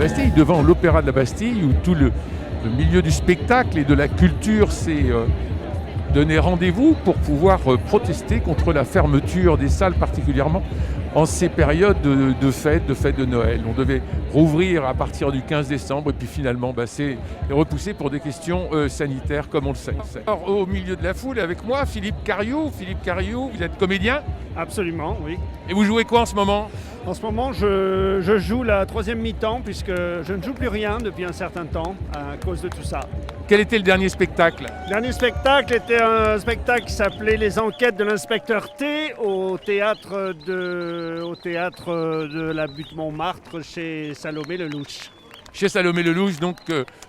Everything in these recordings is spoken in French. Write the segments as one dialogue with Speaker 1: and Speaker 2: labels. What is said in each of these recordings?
Speaker 1: Bastille, devant l'Opéra de la Bastille, où tout le milieu du spectacle et de la culture s'est donné rendez-vous pour pouvoir protester contre la fermeture des salles, particulièrement en ces périodes de fêtes de Noël. On devait rouvrir à partir du 15 décembre et puis finalement c'est repoussé pour des questions sanitaires, comme on le sait. Alors, au milieu de la foule, avec moi, Philippe Cariou. Philippe Cariou, vous êtes comédien?
Speaker 2: Absolument, oui.
Speaker 1: Et vous jouez quoi en ce moment?
Speaker 2: En ce moment, je joue la troisième mi-temps puisque je ne joue plus rien depuis un certain temps à cause de tout ça.
Speaker 1: Quel était le dernier spectacle?
Speaker 2: Le dernier spectacle était un spectacle qui s'appelait Les Enquêtes de l'inspecteur T au théâtre de la butte Montmartre chez Salomé Lelouch.
Speaker 1: Chez Salomé Lelouch, donc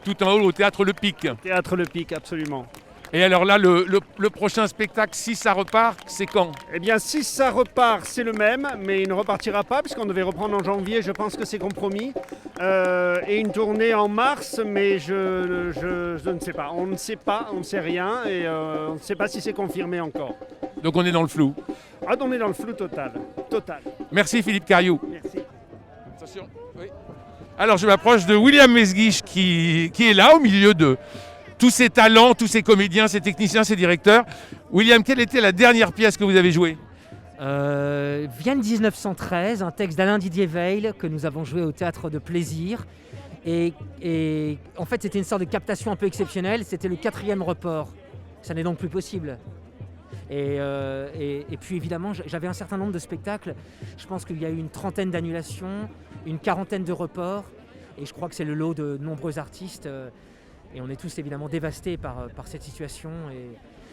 Speaker 1: tout en haut au théâtre Le Pic.
Speaker 2: Théâtre Le Pic, absolument.
Speaker 1: Et alors là, le prochain spectacle, si ça repart, c'est quand?
Speaker 2: Eh bien, si ça repart, c'est le même, mais il ne repartira pas puisqu'on devait reprendre en janvier, je pense que c'est compromis. Et une tournée en mars, mais je ne sais pas. On ne sait pas, on ne sait rien et on ne sait pas si c'est confirmé encore.
Speaker 1: Donc on est dans le flou.
Speaker 2: Ah, on est dans le flou total.
Speaker 1: Merci Philippe Cariou.
Speaker 2: Merci.
Speaker 1: Attention. Oui. Alors je m'approche de William Mesguich qui est là au milieu de tous ces talents, tous ces comédiens, ces techniciens, ces directeurs. William, quelle était la dernière pièce que vous avez jouée?
Speaker 3: Vienne 1913, un texte d'Alain Didier Veil que nous avons joué au Théâtre de Plaisir. Et en fait, c'était une sorte de captation un peu exceptionnelle. C'était le 4e report. Ça n'est donc plus possible. Et puis évidemment, j'avais un certain nombre de spectacles. Je pense qu'il y a eu une trentaine d'annulations, une quarantaine de reports. Et je crois que c'est le lot de nombreux artistes. Et on est tous évidemment dévastés par cette situation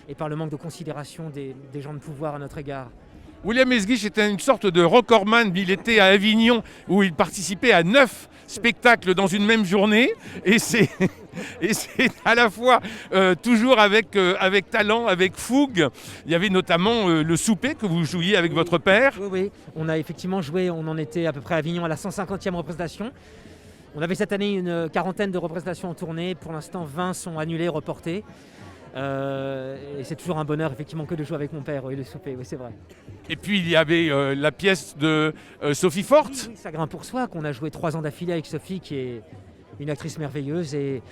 Speaker 3: et par le manque de considération des gens de pouvoir à notre égard.
Speaker 1: William Mesguich était une sorte de recordman. Il était à Avignon où il participait à 9 spectacles dans une même journée. Et c'est à la fois toujours avec talent, avec fougue. Il y avait notamment le souper que vous jouiez avec votre père.
Speaker 3: Oui, on a effectivement joué, on en était à peu près à Avignon à la 150e représentation. On avait cette année une quarantaine de représentations en tournée. Pour l'instant, 20 sont annulées, reportées. Et c'est toujours un bonheur, effectivement, que de jouer avec mon père et le souper, oui, c'est vrai.
Speaker 1: Et puis, il y avait la pièce de Sophie Forte.
Speaker 3: Oui, Chagrin pour soi, qu'on a joué 3 ans d'affilée avec Sophie, qui est une actrice merveilleuse. Et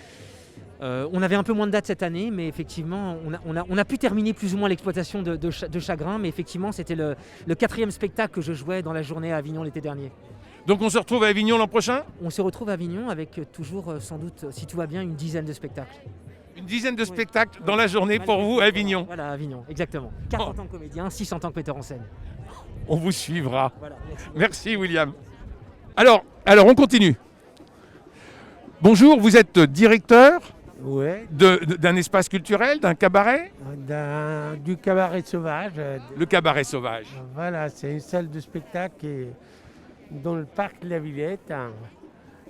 Speaker 3: on avait un peu moins de dates cette année, mais effectivement, on a pu terminer plus ou moins l'exploitation de Chagrin. Mais effectivement, c'était le 4e spectacle que je jouais dans la journée à Avignon l'été dernier.
Speaker 1: Donc on se retrouve à Avignon l'an prochain?
Speaker 3: On se retrouve à Avignon avec toujours, sans doute, si tout va bien, une dizaine de spectacles.
Speaker 1: Une dizaine de spectacles dans la journée pour vous à Avignon?
Speaker 3: Voilà, à Avignon, exactement. 4 en tant que comédien, 6 en tant que metteur en scène.
Speaker 1: On vous suivra.
Speaker 3: Voilà,
Speaker 1: merci William. Alors, on continue. Bonjour, vous êtes directeur d'un espace culturel, d'un cabaret?
Speaker 4: Du cabaret sauvage.
Speaker 1: Le cabaret sauvage.
Speaker 4: Voilà, c'est une salle de spectacle qui est dans le parc de la Villette.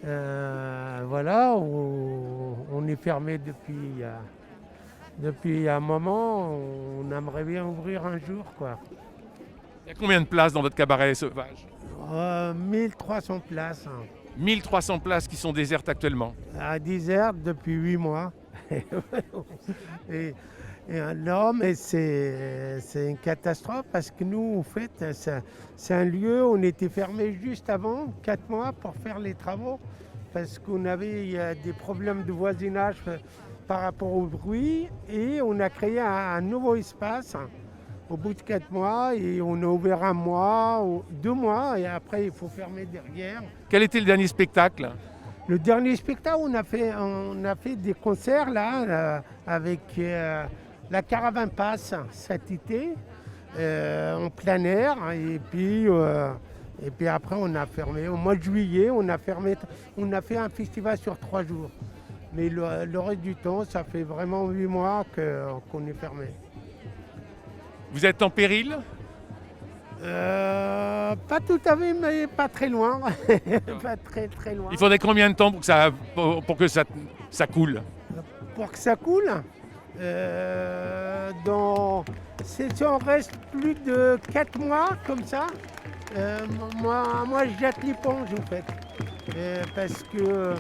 Speaker 4: Voilà, on est fermé depuis un moment. On aimerait bien ouvrir un jour, quoi.
Speaker 1: Il y a combien de places dans votre cabaret sauvage?
Speaker 4: 1300 places.
Speaker 1: 1300 places qui sont désertes actuellement.
Speaker 4: Désertes depuis 8 mois. Non, mais c'est une catastrophe parce que nous, en fait, c'est un lieu, on était fermé juste avant, 4 mois, pour faire les travaux, parce qu'on avait des problèmes de voisinage par rapport au bruit, et on a créé un nouveau espace au bout de 4 mois, et on a ouvert 1 mois, 2 mois, et après il faut fermer derrière.
Speaker 1: Quel était le dernier spectacle?
Speaker 4: Le dernier spectacle, on a fait des concerts là, avec la Caravane Passe cet été, en plein air, et puis après on a fermé. Au mois de juillet, on a fait un festival sur 3 jours. Mais le reste du temps, ça fait vraiment 8 mois qu'on est fermé.
Speaker 1: Vous êtes en péril?
Speaker 4: Pas tout à fait, mais pas très loin. Pas très loin.
Speaker 1: Il faudrait combien de temps pour que ça coule?
Speaker 4: Pour que ça coule, si on reste plus de 4 mois comme ça, moi je jette l'éponge en fait. Parce que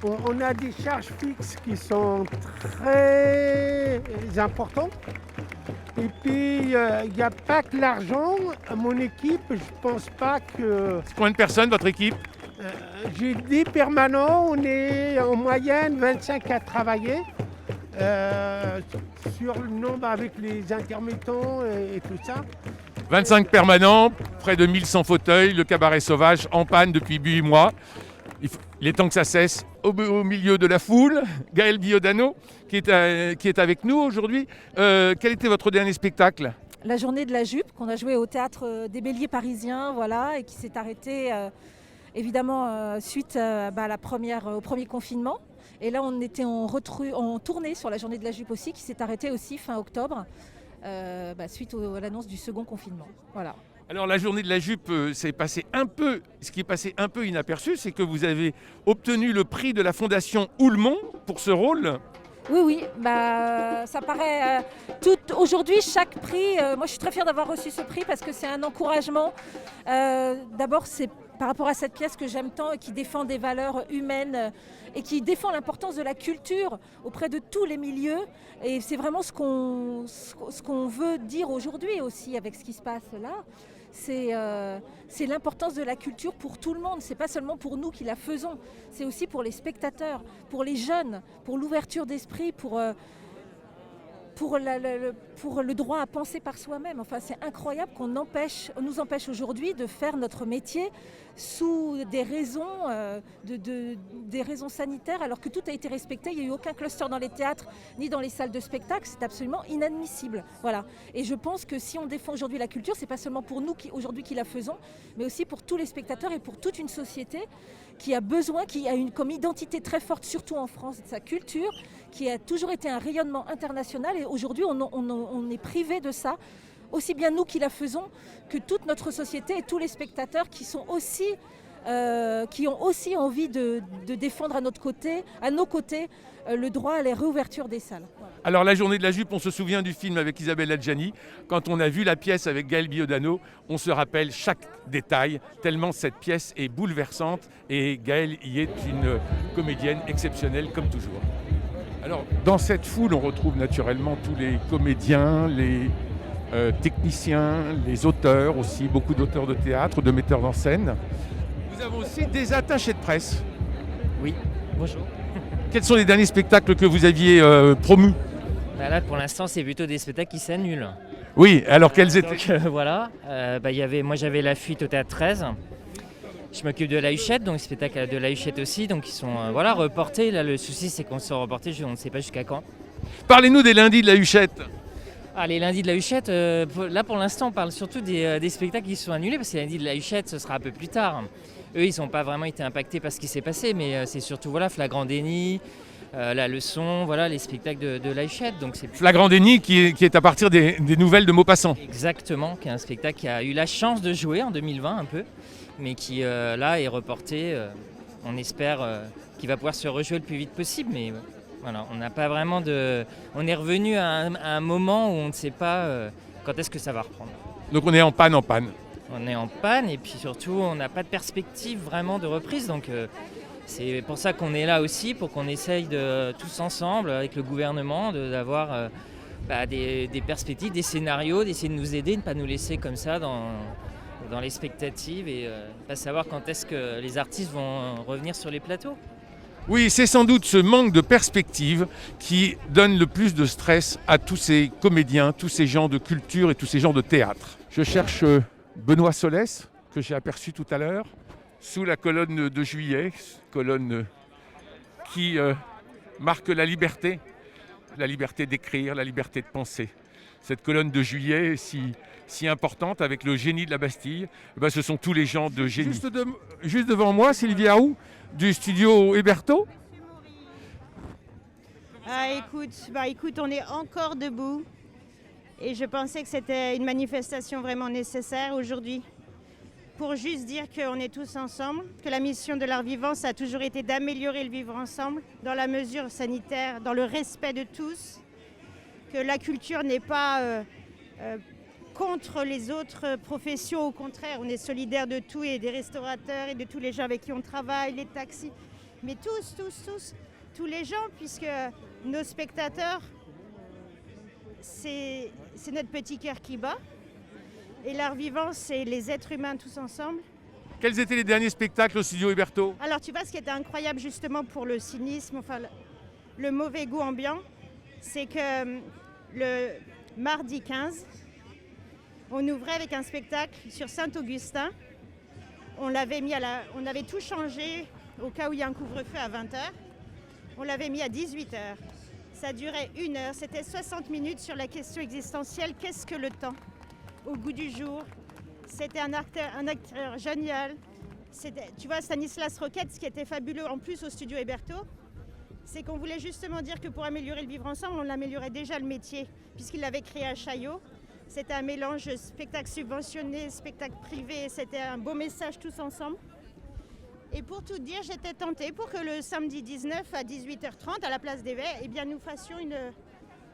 Speaker 4: on a des charges fixes qui sont très importantes. Et puis, il n'y a pas que l'argent. À mon équipe, je pense pas que...
Speaker 1: Combien de personnes, votre équipe?
Speaker 4: J'ai dit permanent, on est en moyenne 25 à travailler. Sur le nombre avec les intermittents et tout ça.
Speaker 1: 25 permanents, près de 1100 fauteuils, le cabaret sauvage en panne depuis 8 mois. Il est temps que ça cesse. Au milieu de la foule, Gaël Biodano qui est avec nous aujourd'hui. Quel était votre dernier spectacle ?
Speaker 5: La journée de la jupe qu'on a joué au théâtre des Béliers parisiens, voilà, et qui s'est arrêtée évidemment suite au premier confinement. Et là on était en tournée sur la journée de la jupe aussi, qui s'est arrêtée aussi fin octobre, suite à l'annonce du second confinement. Voilà.
Speaker 1: Alors la journée de la jupe, ce qui est passé un peu inaperçu, c'est que vous avez obtenu le prix de la Fondation Houlmont pour ce rôle.
Speaker 5: Oui, ça paraît aujourd'hui chaque prix. Moi, je suis très fière d'avoir reçu ce prix parce que c'est un encouragement. D'abord, c'est par rapport à cette pièce que j'aime tant et qui défend des valeurs humaines et qui défend l'importance de la culture auprès de tous les milieux. Et c'est vraiment ce qu'on veut dire aujourd'hui aussi avec ce qui se passe là. C'est l'importance de la culture pour tout le monde. C'est pas seulement pour nous qui la faisons, c'est aussi pour les spectateurs, pour les jeunes, pour l'ouverture d'esprit, pour le droit à penser par soi-même. Enfin, c'est incroyable qu'on nous empêche aujourd'hui de faire notre métier sous des raisons, des raisons sanitaires, alors que tout a été respecté. Il n'y a eu aucun cluster dans les théâtres ni dans les salles de spectacle. C'est absolument inadmissible. Voilà. Et je pense que si on défend aujourd'hui la culture, c'est pas seulement pour nous aujourd'hui qui la faisons, mais aussi pour tous les spectateurs et pour toute une société qui a besoin, qui a comme identité très forte, surtout en France, de sa culture, qui a toujours été un rayonnement international. Et aujourd'hui, on est privé de ça, aussi bien nous qui la faisons que toute notre société et tous les spectateurs qui ont aussi envie de défendre à nos côtés le droit à la réouverture des salles. Voilà.
Speaker 1: Alors la journée de la jupe, on se souvient du film avec Isabelle Adjani. Quand on a vu la pièce avec Gaël Biodano, on se rappelle chaque détail, tellement cette pièce est bouleversante et Gaël y est une comédienne exceptionnelle comme toujours. Alors dans cette foule, on retrouve naturellement tous les comédiens, les techniciens, les auteurs aussi, beaucoup d'auteurs de théâtre, de metteurs en scène. Nous avons aussi des attachés de presse.
Speaker 6: Oui, bonjour.
Speaker 1: Quels sont les derniers spectacles que vous aviez promus ?
Speaker 6: Là, pour l'instant, c'est plutôt des spectacles qui s'annulent.
Speaker 1: Oui, alors quels étaient ?
Speaker 6: Donc, voilà, moi j'avais La Fuite au Théâtre 13. Je m'occupe de La Huchette, donc spectacle de La Huchette aussi, donc ils sont reportés. Là, le souci, c'est qu'on sera reportés, on ne sait pas jusqu'à quand.
Speaker 1: Parlez-nous des lundis de La Huchette.
Speaker 6: Les lundis de La Huchette, là pour l'instant, on parle surtout des spectacles qui sont annulés, parce que les lundis de La Huchette, ce sera un peu plus tard. Eux, ils n'ont pas vraiment été impactés par ce qui s'est passé, mais c'est surtout Flagrant déni, La Leçon, les spectacles de La Huchette. Donc c'est
Speaker 1: Flagrant déni qui est à partir des nouvelles de Maupassant.
Speaker 6: Exactement, qui est un spectacle qui a eu la chance de jouer en 2020 un peu, mais qui là est reporté. On espère qu'il va pouvoir se rejouer le plus vite possible, mais voilà, on n'a pas vraiment on est revenu à un moment où on ne sait pas quand est-ce que ça va reprendre.
Speaker 1: Donc on est en panne.
Speaker 6: On est en panne et puis surtout on n'a pas de perspective vraiment de reprise, donc c'est pour ça qu'on est là aussi, pour qu'on essaye de tous ensemble avec le gouvernement d'avoir des perspectives, des scénarios, d'essayer de nous aider, de ne pas nous laisser comme ça dans l'expectative et pas savoir quand est-ce que les artistes vont revenir sur les plateaux.
Speaker 1: Oui, c'est sans doute ce manque de perspective qui donne le plus de stress à tous ces comédiens, tous ces gens de culture et tous ces gens de théâtre. Je cherche Benoît Solès, que j'ai aperçu tout à l'heure, sous la colonne de Juillet, colonne qui marque la liberté d'écrire, la liberté de penser. Cette colonne de Juillet si importante avec le génie de la Bastille, ce sont tous les gens de génie. Juste devant moi, Sylvia Roux, du studio Héberto.
Speaker 7: Écoute, on est encore debout et je pensais que c'était une manifestation vraiment nécessaire aujourd'hui pour juste dire qu'on est tous ensemble, que la mission de l'art vivant, ça a toujours été d'améliorer le vivre ensemble dans la mesure sanitaire, dans le respect de tous, que la culture n'est pas contre les autres professions, au contraire, on est solidaires de tout et des restaurateurs et de tous les gens avec qui on travaille, les taxis, mais tous les gens, puisque nos spectateurs, c'est notre petit cœur qui bat. Et l'art vivant, c'est les êtres humains tous ensemble.
Speaker 1: Quels étaient les derniers spectacles au studio Héberto?
Speaker 7: Alors tu vois, ce qui était incroyable justement pour le cynisme, enfin le mauvais goût ambiant, c'est que le mardi 15, on ouvrait avec un spectacle sur Saint-Augustin. On avait tout changé au cas où il y a un couvre-feu à 20h. On l'avait mis à 18h. Ça durait 1 heure. C'était 60 minutes sur la question existentielle. Qu'est-ce que le temps? Au goût du jour. C'était un acteur génial. Tu vois, Stanislas Roquette, ce qui était fabuleux en plus au studio Héberto, c'est qu'on voulait justement dire que pour améliorer le vivre ensemble, on améliorait déjà le métier, puisqu'il l'avait créé à Chaillot. C'était un mélange spectacle subventionné, spectacle privé, c'était un beau message tous ensemble. Et pour tout dire, j'étais tentée pour que le samedi 19 à 18h30, à la place des Verts, eh bien, nous fassions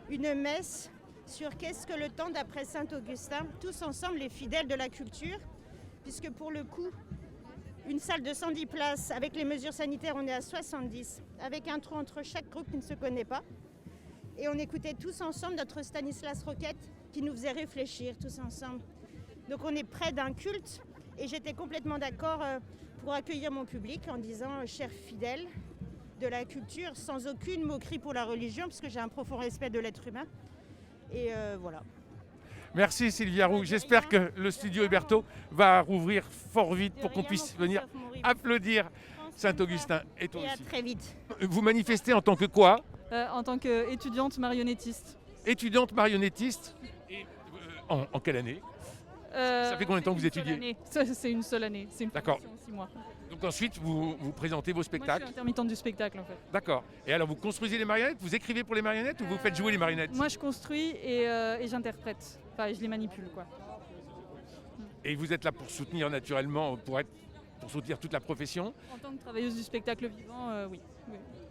Speaker 7: une messe sur qu'est-ce que le temps d'après Saint-Augustin, tous ensemble les fidèles de la culture, puisque pour le coup, une salle de 110 places, avec les mesures sanitaires, on est à 70, avec un trou entre chaque groupe qui ne se connaît pas. Et on écoutait tous ensemble notre Stanislas Roquette qui nous faisait réfléchir tous ensemble. Donc on est près d'un culte et j'étais complètement d'accord pour accueillir mon public en disant « chers fidèles de la culture » sans aucune moquerie pour la religion parce que j'ai un profond respect de l'être humain. Et voilà.
Speaker 1: Merci Sylvia Roux. J'espère que le studio Héberto va rouvrir fort vite pour qu'on puisse venir applaudir Saint-Augustin. Et toi aussi.
Speaker 7: À très vite.
Speaker 1: Vous manifestez en tant que quoi?
Speaker 8: En tant qu'étudiante marionnettiste.
Speaker 1: Étudiante marionnettiste. Et en quelle année? Ça fait combien de temps que vous étudiez?
Speaker 8: C'est une seule année. C'est une formation en 6 mois.
Speaker 1: Donc ensuite, vous présentez vos spectacles?
Speaker 8: Moi, je suis intermittente du spectacle en fait.
Speaker 1: D'accord. Et alors, vous construisez les marionnettes? Vous écrivez pour les marionnettes ou vous faites jouer les marionnettes?
Speaker 8: Moi, je construis et j'interprète. Enfin, je les manipule, quoi.
Speaker 1: Et vous êtes là pour soutenir naturellement, pour soutenir toute la profession?
Speaker 8: En tant que travailleuse du spectacle vivant, oui.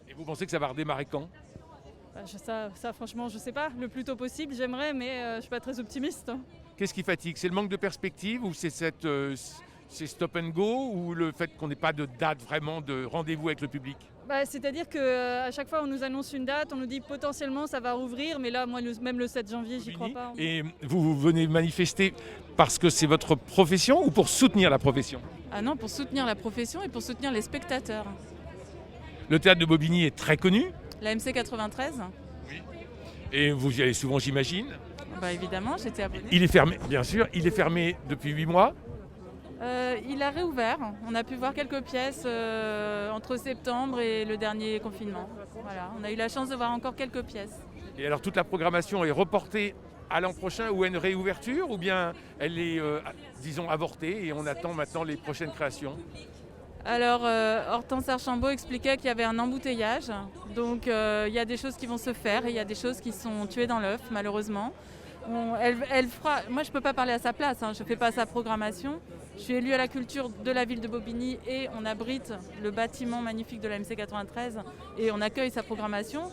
Speaker 1: Et vous pensez que ça va redémarrer quand?
Speaker 8: Ça, franchement, je sais pas. Le plus tôt possible, j'aimerais, mais je suis pas très optimiste.
Speaker 1: Qu'est-ce qui fatigue? C'est le manque de perspective ou c'est c'est stop and go ou le fait qu'on n'ait pas de date vraiment de rendez-vous avec le public?
Speaker 8: C'est-à-dire qu'à chaque fois on nous annonce une date, on nous dit potentiellement ça va rouvrir, mais là moi même le 7 janvier j'y crois pas.
Speaker 1: Et vous venez manifester parce que c'est votre profession ou pour soutenir la profession?
Speaker 8: Ah non, pour soutenir la profession et pour soutenir les spectateurs.
Speaker 1: Le théâtre de Bobigny est très connu.
Speaker 8: La MC 93.
Speaker 1: Oui. Et vous y allez souvent, j'imagine?
Speaker 8: Évidemment, j'étais abonnée.
Speaker 1: Il est fermé, bien sûr, il est fermé depuis 8 mois.
Speaker 8: Il a réouvert. On a pu voir quelques pièces entre septembre et le dernier confinement. Voilà, on a eu la chance de voir encore quelques pièces.
Speaker 1: Et alors toute la programmation est reportée à l'an prochain ou à une réouverture ou bien elle est, disons, avortée et on attend maintenant les prochaines créations?
Speaker 8: Alors Hortense Archambault expliquait qu'il y avait un embouteillage. Donc il y a des choses qui vont se faire et il y a des choses qui sont tuées dans l'œuf malheureusement. Elle fera. Moi je ne peux pas parler à sa place, je ne fais pas sa programmation. Je suis élue à la culture de la ville de Bobigny et on abrite le bâtiment magnifique de la MC 93 et on accueille sa programmation.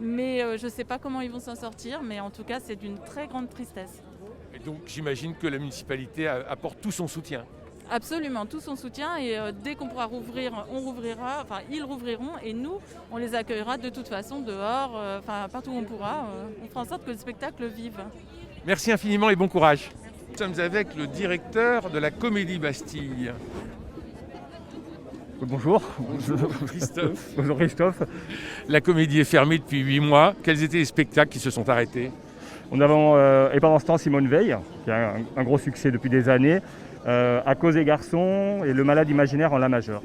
Speaker 8: Mais je ne sais pas comment ils vont s'en sortir, mais en tout cas c'est d'une très grande tristesse.
Speaker 1: Et donc j'imagine que la municipalité apporte tout son soutien.
Speaker 8: Absolument, tout son soutien et dès qu'on pourra rouvrir, on rouvrira, enfin ils rouvriront et nous, on les accueillera de toute façon dehors, partout où on pourra. On fera en sorte que le spectacle vive.
Speaker 1: Merci infiniment et bon courage. Nous sommes avec le directeur de la Comédie Bastille.
Speaker 9: Bonjour.
Speaker 1: Christophe.
Speaker 9: Bonjour Christophe.
Speaker 1: La comédie est fermée depuis 8 mois. Quels étaient les spectacles qui se sont arrêtés?
Speaker 9: Nous avons, et pendant ce temps, Simone Veil, qui a un gros succès depuis des années, À cause des garçons et Le malade imaginaire en la majeure.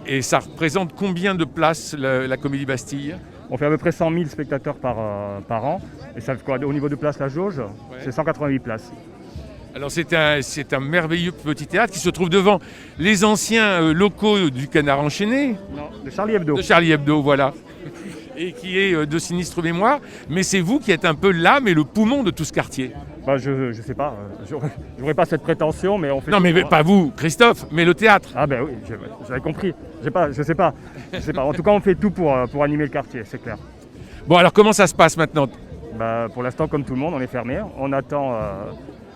Speaker 1: Et ça représente combien de places la Comédie Bastille?
Speaker 9: On fait à peu près 100 000 spectateurs par an. Et ça fait quoi, au niveau de place, la jauge, c'est 188 places.
Speaker 1: Alors c'est un merveilleux petit théâtre qui se trouve devant les anciens locaux du Canard Enchaîné.
Speaker 9: Non, de Charlie Hebdo.
Speaker 1: De Charlie Hebdo, voilà. Et qui est de sinistre mémoire. Mais c'est vous qui êtes un peu l'âme et le poumon de tout ce quartier.
Speaker 9: Je sais pas, j'aurais pas cette prétention, mais on fait...
Speaker 1: Non mais pas vous, Christophe, mais le théâtre.
Speaker 9: Ah ben oui, j'avais compris. Je sais pas. En tout cas, on fait tout pour animer le quartier, c'est clair.
Speaker 1: Bon alors comment ça se passe maintenant?
Speaker 9: Pour l'instant, comme tout le monde, on est fermé. On attend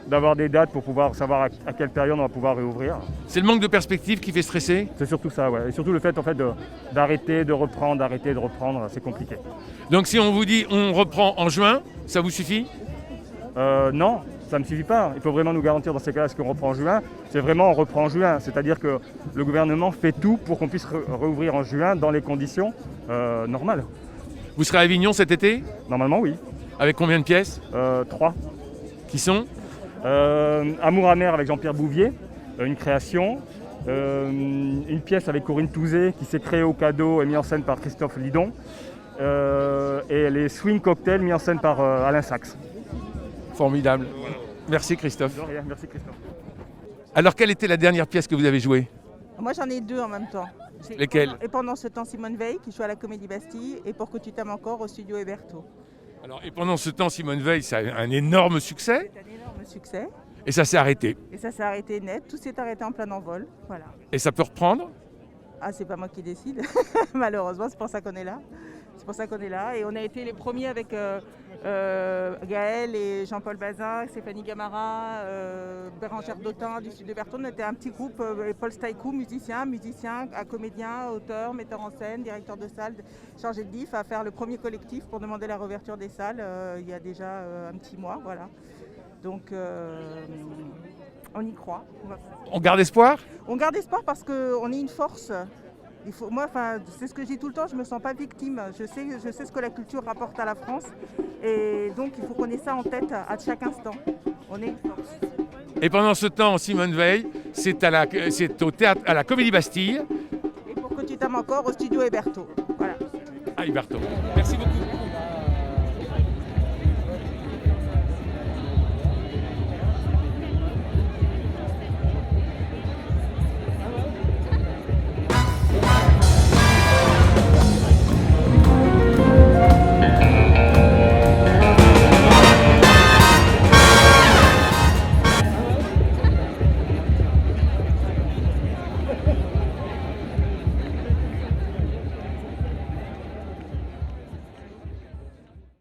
Speaker 9: d'avoir des dates pour pouvoir savoir à quelle période on va pouvoir réouvrir.
Speaker 1: C'est le manque de perspective qui fait stresser?
Speaker 9: C'est surtout ça, ouais. Et surtout le fait d'arrêter, de reprendre, c'est compliqué.
Speaker 1: Donc si on vous dit on reprend en juin, ça vous suffit?
Speaker 9: Non, ça ne me suffit pas. Il faut vraiment nous garantir dans ces cas-là ce qu'on reprend en juin. C'est vraiment on reprend en juin, c'est-à-dire que le gouvernement fait tout pour qu'on puisse rouvrir en juin dans les conditions normales.
Speaker 1: Vous serez à Avignon cet été?
Speaker 9: Normalement, oui.
Speaker 1: Avec combien de pièces?
Speaker 9: 3.
Speaker 1: Qui sont?
Speaker 9: Amour amer avec Jean-Pierre Bouvier, une création. Une pièce avec Corinne Touzé qui s'est créée au cadeau et mise en scène par Christophe Lidon. Et les swing cocktails mis en scène par Alain Sachs.
Speaker 1: Formidable. Merci Christophe.
Speaker 9: De rien, merci Christophe.
Speaker 1: Alors quelle était la dernière pièce que vous avez jouée?
Speaker 10: Moi j'en ai 2 en même temps.
Speaker 1: Lesquelles?
Speaker 10: Et pendant ce temps, Simone Veil qui joue à la Comédie Bastille et Pour que tu t'aimes encore au studio Héberto.
Speaker 1: Alors, et pendant ce temps, Simone Veil, ça a un énorme succès.
Speaker 10: C'est un énorme succès.
Speaker 1: Et ça s'est arrêté.
Speaker 10: Et ça s'est arrêté net, tout s'est arrêté en plein envol. Voilà.
Speaker 1: Et ça peut reprendre?
Speaker 10: Ah, c'est pas moi qui décide, malheureusement, c'est pour ça qu'on est là. C'est pour ça qu'on est là. Et on a été les premiers avec Gaël et Jean-Paul Bazin, Stéphanie Gamara, Bérangère Dautin du Studio Héberto. On était un petit groupe, Paul Staïkou, musicien, comédien, auteur, metteur en scène, directeur de salle, chargé de DIF, à faire le premier collectif pour demander la réouverture des salles il y a déjà un petit mois. Voilà. Donc on y croit.
Speaker 1: On garde espoir?
Speaker 10: On garde espoir parce qu'on est une force. Moi, c'est ce que je dis tout le temps, je ne me sens pas victime. Je sais ce que la culture rapporte à la France. Et donc, il faut qu'on ait ça en tête à chaque instant. On est une force.
Speaker 1: Et pendant ce temps, Simone Veil, c'est au théâtre, à la Comédie Bastille.
Speaker 10: Et Pour que tu t'aimes encore, au studio Héberto. Voilà.
Speaker 1: À Héberto. Merci beaucoup.